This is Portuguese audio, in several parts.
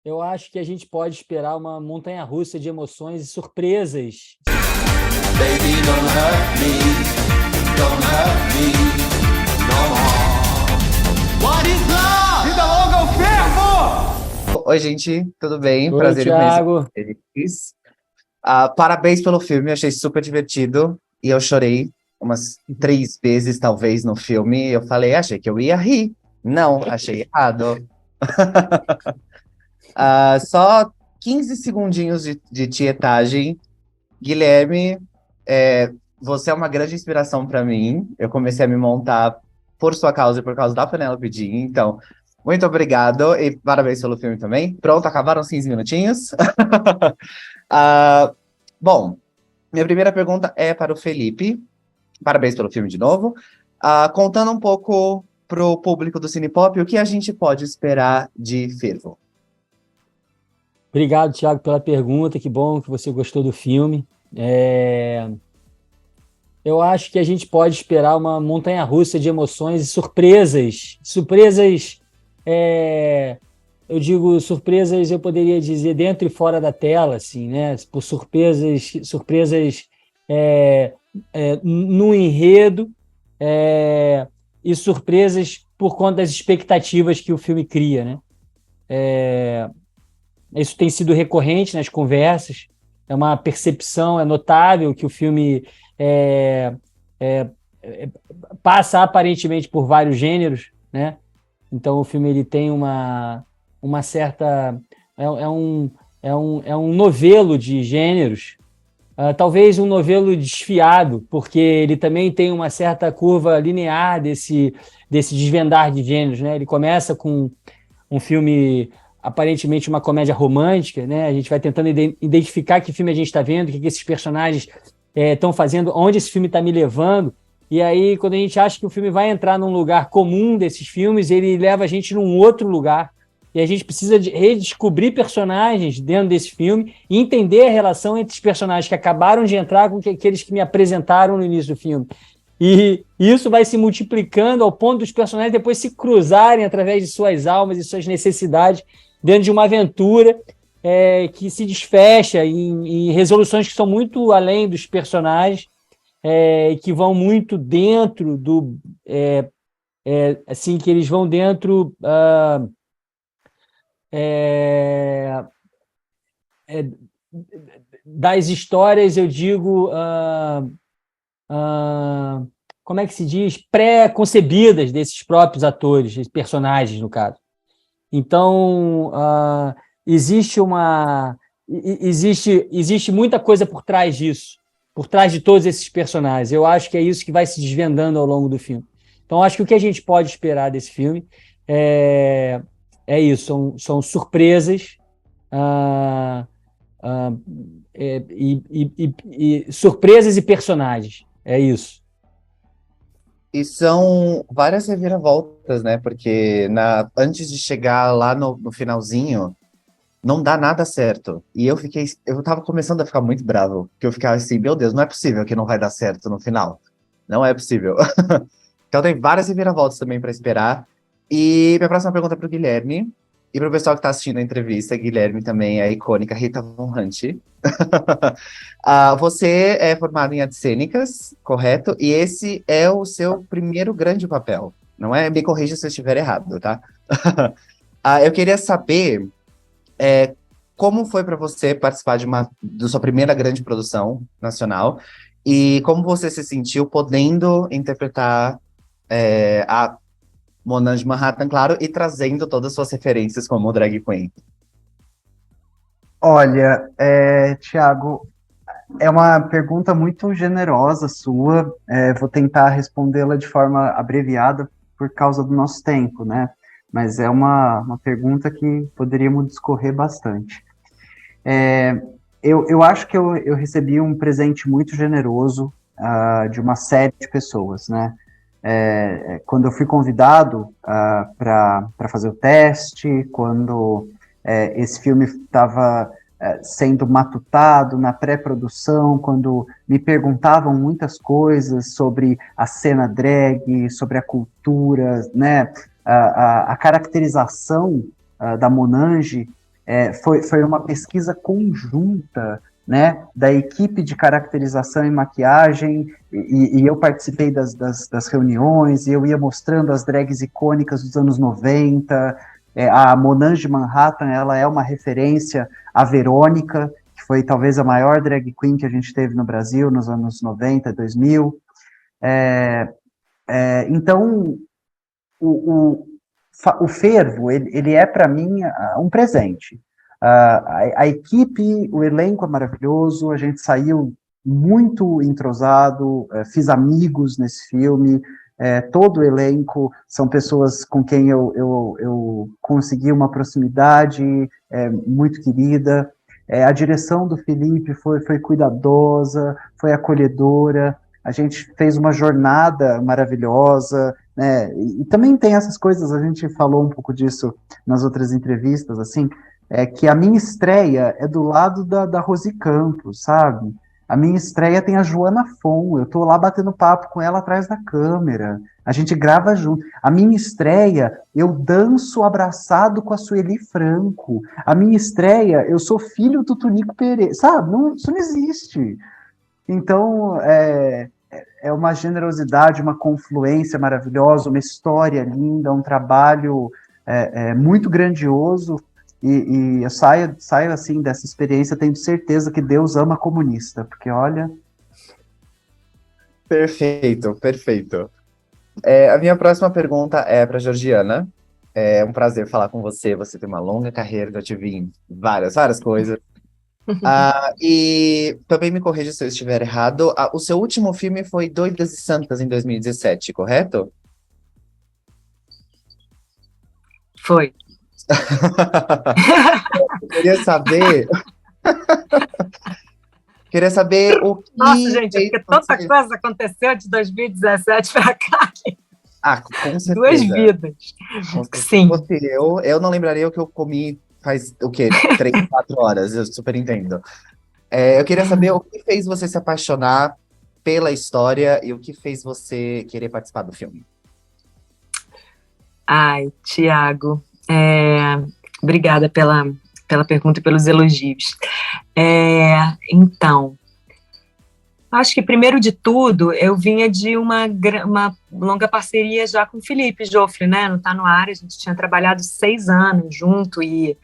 Eu acho que a gente pode esperar uma montanha-russa de emoções e surpresas. Baby, don't hurt me no more. What is love? Vida longa ao fervo! Oi, gente, tudo bem? Oi, Prazer em Thiago. conhecer vocês. Parabéns pelo filme, achei super divertido. E eu chorei umas 3 vezes, talvez, no filme. Eu falei, achei que eu ia rir. Não, achei errado. Só 15 segundinhos de tietagem. Guilherme, você é uma grande inspiração para mim. Eu comecei a me montar por sua causa e por causa da Penélope Jean. Então, muito obrigado e parabéns pelo filme também. Pronto, acabaram os 15 minutinhos. Bom, minha primeira pergunta é para o Felipe. Parabéns pelo filme de novo. Contando um pouco para o público do Cinepop, o que a gente pode esperar de Fervo? Obrigado, Thiago, pela pergunta. Que bom que você gostou do filme. Eu acho que a gente pode esperar uma montanha-russa de emoções e surpresas. Surpresas, eu digo surpresas, eu poderia dizer dentro e fora da tela, assim, né? Por surpresas no enredo e surpresas por conta das expectativas que o filme cria, né? Isso tem sido recorrente nas conversas, é uma percepção, é notável que o filme passa aparentemente por vários gêneros, né? Então o filme ele tem uma certa... É um novelo de gêneros, talvez um novelo desfiado, porque ele também tem uma certa curva linear desse desvendar de gêneros, né? Ele começa com um filme aparentemente uma comédia romântica, né? A gente vai tentando identificar que filme a gente está vendo, o que esses personagens estão fazendo, onde esse filme está me levando, e aí quando a gente acha que o filme vai entrar num lugar comum desses filmes, ele leva a gente num outro lugar, e a gente precisa redescobrir personagens dentro desse filme e entender a relação entre os personagens que acabaram de entrar com aqueles que me apresentaram no início do filme. E isso vai se multiplicando ao ponto dos personagens depois se cruzarem através de suas almas e suas necessidades dentro de uma aventura que se desfecha em resoluções que são muito além dos personagens, que vão muito dentro do... assim, que eles vão dentro... das histórias, eu digo... como é que se diz? Pré-concebidas desses próprios atores, personagens, no caso. Então, existe muita coisa por trás disso, por trás de todos esses personagens. Eu acho que é isso que vai se desvendando ao longo do filme. Então, acho que o que a gente pode esperar desse filme é isso, são surpresas e surpresas e personagens. É isso. E são várias reviravoltas, né? Porque antes de chegar lá no finalzinho, não dá nada certo. E eu tava começando a ficar muito bravo, porque eu ficava assim, meu Deus, não é possível que não vai dar certo no final. Não é possível. Então tem várias reviravoltas também para esperar. E minha próxima pergunta é pro Guilherme. E pro pessoal que tá assistindo a entrevista, Guilherme também é a icônica Rita Von Hunt. Você é formado em artes cênicas, correto? E esse é o seu primeiro grande papel, não é? Me corrija se eu estiver errado, tá? Eu queria saber como foi para você participar da sua primeira grande produção nacional e como você se sentiu podendo interpretar a Monange Manhattan, claro, e trazendo todas as suas referências como drag queen. Olha, Thiago, é uma pergunta muito generosa sua. Vou tentar respondê-la de forma abreviada por causa do nosso tempo, né? Mas é uma pergunta que poderíamos discorrer bastante. Eu acho que eu recebi um presente muito generoso de uma série de pessoas, né? Quando eu fui convidado para fazer o teste, quando esse filme estava sendo matutado na pré-produção, quando me perguntavam muitas coisas sobre a cena drag, sobre a cultura, né, a caracterização da Monange, foi uma pesquisa conjunta, né, da equipe de caracterização e maquiagem, e eu participei das reuniões, e eu ia mostrando as drags icônicas dos anos 90, a Monange Manhattan, ela é uma referência à Verônica, que foi talvez a maior drag queen que a gente teve no Brasil nos anos 90, 2000. Então, o Fervo, ele é para mim um presente. A equipe, o elenco é maravilhoso, a gente saiu muito entrosado, fiz amigos nesse filme, todo o elenco são pessoas com quem eu consegui uma proximidade muito querida. A direção do Felipe foi cuidadosa, foi acolhedora, a gente fez uma jornada maravilhosa, né? E também tem essas coisas, a gente falou um pouco disso nas outras entrevistas, assim, que a minha estreia é do lado da Rosi Campos, sabe? A minha estreia tem a Joana Fon, eu tô lá batendo papo com ela atrás da câmera, a gente grava junto. A minha estreia, eu danço abraçado com a Sueli Franco. A minha estreia, eu sou filho do Tunico Pereira, sabe? Não, isso não existe. Então, é uma generosidade, uma confluência maravilhosa, uma história linda, um trabalho muito grandioso, e eu saio assim dessa experiência tendo certeza que Deus ama comunista, porque olha... Perfeito, perfeito. A minha próxima pergunta é para Georgiana. É um prazer falar com você, você tem uma longa carreira, já te vi em várias coisas. E também me corrija se eu estiver errado, o seu último filme foi Doidas e Santas, em 2017, correto? Foi. Eu queria saber o que... Nossa, gente, porque tanta coisa aconteceu de 2017 para cá. Com certeza. 2 vidas. Sim. Eu não lembraria o que eu comi faz, 3, 4 horas, eu super entendo. Eu queria saber o que fez você se apaixonar pela história e o que fez você querer participar do filme. Ai, Tiago, obrigada pela pergunta e pelos elogios. Então, acho que, primeiro de tudo, eu vinha de uma longa parceria já com o Felipe Joffre, né, no Tá No Ar. A gente tinha trabalhado 6 anos junto e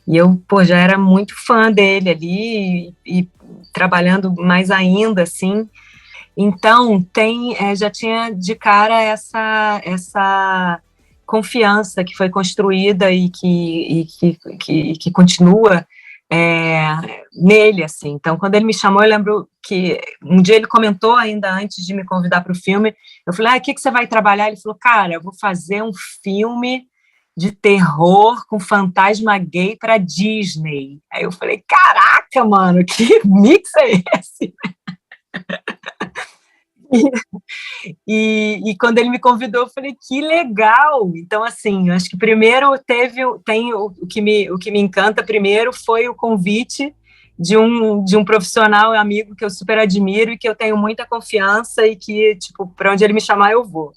eu, já era muito fã dele ali e trabalhando mais ainda, assim. Então, já tinha de cara essa confiança que foi construída e que continua nele, assim. Então, quando ele me chamou, eu lembro que um dia ele comentou, ainda antes de me convidar para o filme, eu falei, o que você vai trabalhar? Ele falou, cara, eu vou fazer um filme de terror com fantasma gay para Disney. Aí eu falei, caraca, mano, que mix é esse? E quando ele me convidou, eu falei, que legal! Então, assim, eu acho que primeiro o que me encanta primeiro foi o convite de um profissional, amigo que eu super admiro e que eu tenho muita confiança e que, para onde ele me chamar, eu vou.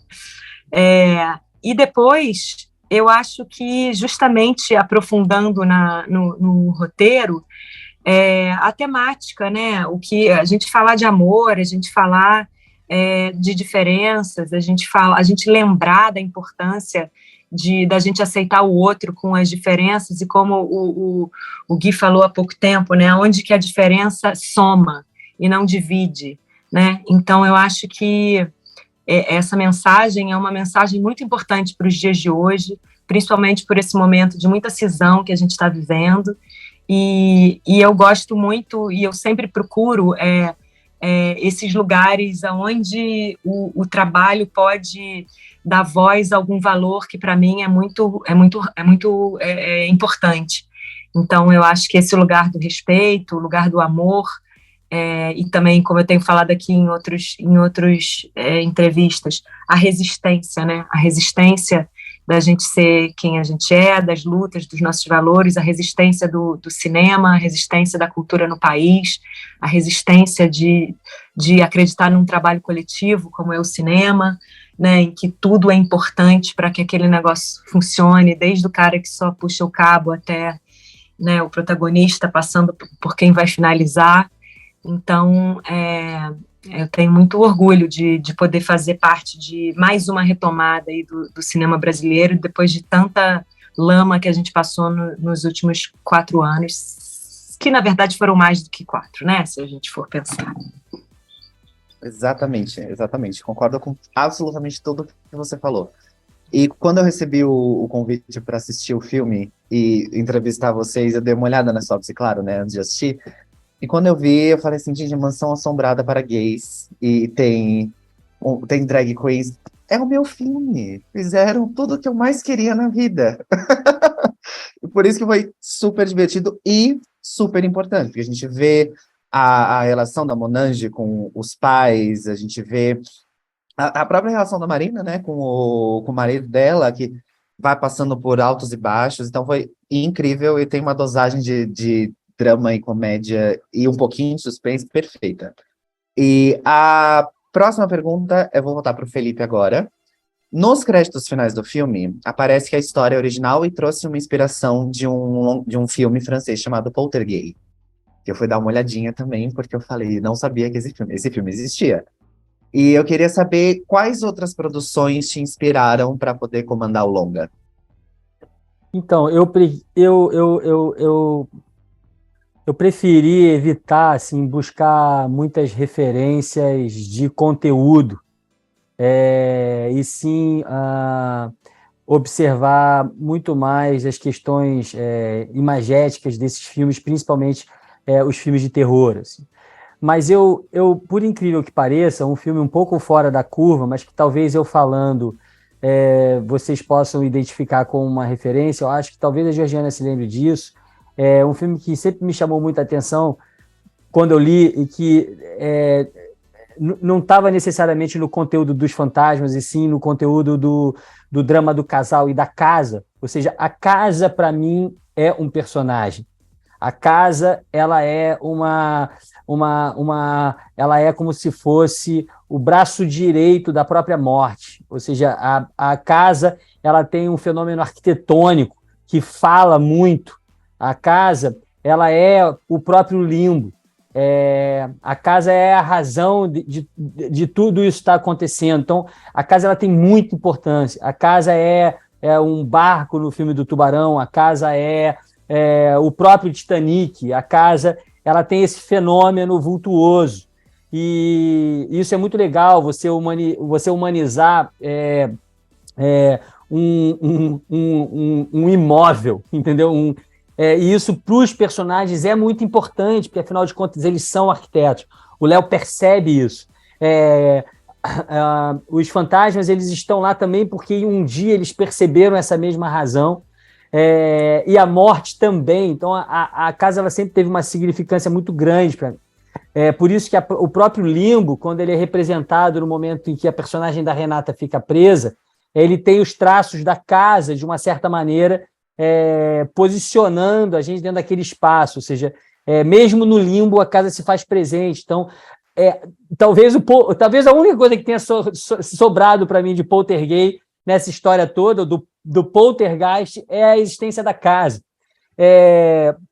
E depois, eu acho que justamente aprofundando no roteiro, a temática, né? O que a gente falar de amor, a gente falar de diferenças, a gente lembrar da importância da gente aceitar o outro com as diferenças, e como o Gui falou há pouco tempo, né, onde que a diferença soma e não divide, né? Então eu acho que essa mensagem é uma mensagem muito importante para os dias de hoje, principalmente por esse momento de muita cisão que a gente está vivendo, e eu gosto muito, e eu sempre procuro esses lugares onde o trabalho pode dar voz a algum valor que para mim é muito importante. Então eu acho que esse lugar do respeito, o lugar do amor, e também, como eu tenho falado aqui em outras entrevistas, a resistência, né? A resistência da gente ser quem a gente é, das lutas, dos nossos valores, a resistência do cinema, a resistência da cultura no país, a resistência de acreditar num trabalho coletivo, como é o cinema, né, em que tudo é importante para que aquele negócio funcione, desde o cara que só puxa o cabo até né, o protagonista passando por quem vai finalizar. Então, eu tenho muito orgulho de poder fazer parte de mais uma retomada aí do cinema brasileiro, depois de tanta lama que a gente passou nos últimos 4 anos, que na verdade foram mais do que 4, né, se a gente for pensar. Exatamente, exatamente. Concordo com absolutamente tudo que você falou. E quando eu recebi o convite para assistir o filme e entrevistar vocês, eu dei uma olhada na sinopse, claro, né, antes de assistir. E quando eu vi, eu falei assim, gente, Mansão Assombrada para gays. E tem drag queens. É o meu filme. Fizeram tudo o que eu mais queria na vida. E por isso que foi super divertido e super importante. Porque a gente vê a relação da Monange com os pais, a gente vê a própria relação da Marina, né, com o marido dela, que vai passando por altos e baixos. Então foi incrível e tem uma dosagem de drama e comédia e um pouquinho de suspense perfeita. E a próxima pergunta, eu vou voltar para o Felipe agora. Nos créditos finais do filme, aparece que a história é original e trouxe uma inspiração de um filme francês chamado Poltergeist. Que eu fui dar uma olhadinha também, porque eu falei, não sabia que esse filme existia. E eu queria saber quais outras produções te inspiraram para poder comandar o longa. Então, eu preferi evitar, assim, buscar muitas referências de conteúdo, e sim observar muito mais as questões imagéticas desses filmes, principalmente os filmes de terror, assim. Mas eu, por incrível que pareça, um filme um pouco fora da curva, mas que talvez eu falando vocês possam identificar como uma referência, eu acho que talvez a Georgiana se lembre disso. É um filme que sempre me chamou muita atenção quando eu li e que não estava necessariamente no conteúdo dos fantasmas, e sim no conteúdo do drama do casal e da casa. Ou seja, a casa, para mim, é um personagem. A casa, ela é ela é como se fosse o braço direito da própria morte. Ou seja, a casa, ela tem um fenômeno arquitetônico que fala muito. A casa, ela é o próprio limbo. A casa é a razão de tudo isso estar acontecendo. Então, a casa, ela tem muita importância. A casa é um barco no filme do Tubarão, a casa o próprio Titanic, a casa, ela tem esse fenômeno vultuoso. E isso é muito legal, você humanizar um imóvel, entendeu? E isso para os personagens é muito importante, porque afinal de contas eles são arquitetos. O Léo percebe isso. Os fantasmas, eles estão lá também porque um dia eles perceberam essa mesma razão. E a morte também. Então a casa, ela sempre teve uma significância muito grande para mim. Por isso que o próprio limbo, quando ele é representado no momento em que a personagem da Renata fica presa, ele tem os traços da casa, de uma certa maneira, posicionando a gente dentro daquele espaço. Ou seja, mesmo no limbo, a casa se faz presente. Então, talvez a única coisa que tenha sobrado para mim de Poltergeist nessa história toda, do Poltergeist, é a existência da casa.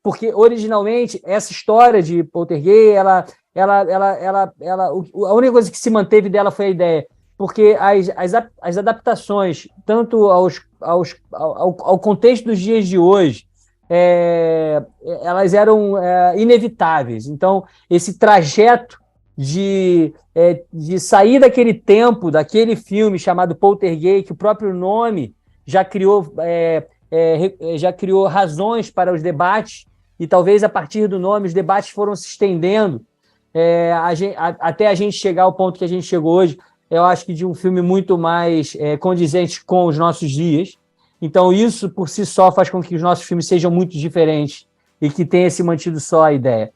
Porque, originalmente, essa história de Poltergeist, a única coisa que se manteve dela foi a ideia, porque as adaptações, tanto ao contexto dos dias de hoje, elas eram inevitáveis. Então, esse trajeto de sair daquele tempo, daquele filme chamado Poltergeist, que o próprio nome já criou razões para os debates, e talvez a partir do nome os debates foram se estendendo até a gente chegar ao ponto que a gente chegou hoje. Eu acho que de um filme muito mais condizente com os nossos dias. Então isso por si só faz com que os nossos filmes sejam muito diferentes e que tenha se mantido só a ideia.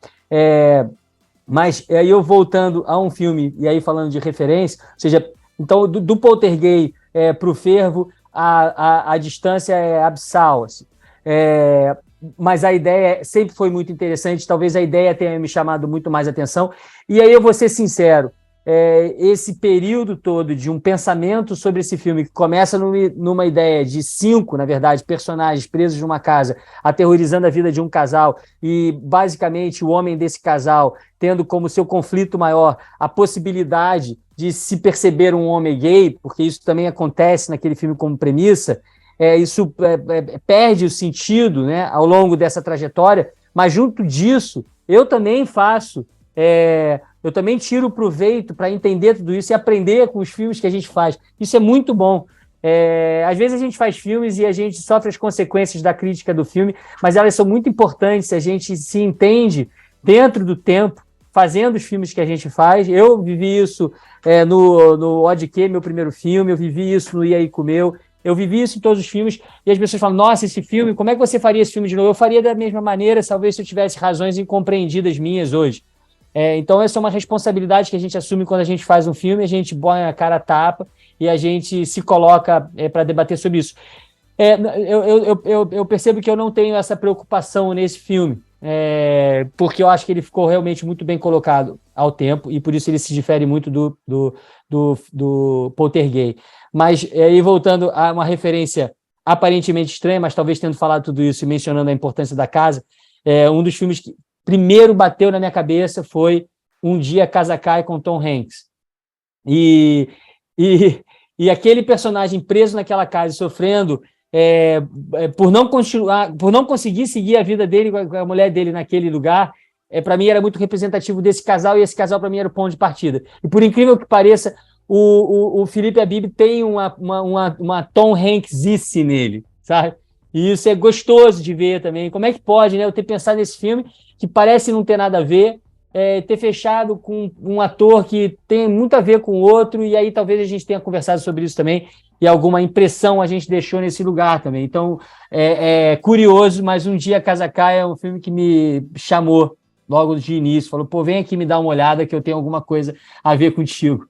Mas aí eu voltando a um filme, e aí falando de referência, ou seja, então do Poltergeist para o Fervo, a distância é abissal, assim. Mas a ideia sempre foi muito interessante, talvez a ideia tenha me chamado muito mais atenção. E aí eu vou ser sincero, esse período todo de um pensamento sobre esse filme, que começa numa ideia de 5, na verdade, personagens presos numa casa, aterrorizando a vida de um casal, e basicamente o homem desse casal tendo como seu conflito maior a possibilidade de se perceber um homem gay, porque isso também acontece naquele filme como premissa, isso perde o sentido, né, ao longo dessa trajetória, mas junto disso, eu também faço... eu também tiro proveito para entender tudo isso e aprender com os filmes que a gente faz. Isso é muito bom. Às vezes a gente faz filmes e a gente sofre as consequências da crítica do filme, mas elas são muito importantes se a gente se entende dentro do tempo, fazendo os filmes que a gente faz. Eu vivi isso no Odd Que, meu primeiro filme, eu vivi isso no E aí Comeu, eu vivi isso em todos os filmes, e as pessoas falam, nossa, esse filme, como é que você faria esse filme de novo? Eu faria da mesma maneira, talvez se eu tivesse razões incompreendidas minhas hoje. Então, essa é uma responsabilidade que a gente assume quando a gente faz um filme, a gente põe a cara a tapa e a gente se coloca para debater sobre isso. Eu percebo que eu não tenho essa preocupação nesse filme, porque eu acho que ele ficou realmente muito bem colocado ao tempo e por isso ele se difere muito do Poltergeist. Mas, aí voltando a uma referência aparentemente estranha, mas talvez tendo falado tudo isso e mencionando a importância da casa, um dos filmes que primeiro bateu na minha cabeça foi Um Dia a Casa Cai com Tom Hanks. E aquele personagem preso naquela casa e sofrendo por não conseguir seguir a vida dele com a mulher dele naquele lugar, para mim era muito representativo desse casal, e esse casal para mim era o ponto de partida. E por incrível que pareça, o Felipe Abib tem uma Tom Hanksice nele, sabe? E isso é gostoso de ver também. Como é que pode, né, eu ter pensado nesse filme que parece não ter nada a ver, ter fechado com um ator que tem muito a ver com o outro, e aí talvez a gente tenha conversado sobre isso também, e alguma impressão a gente deixou nesse lugar também. Então, é curioso, mas Um Dia a Casa Cai é um filme que me chamou logo de início, falou, pô, vem aqui me dar uma olhada que eu tenho alguma coisa a ver contigo.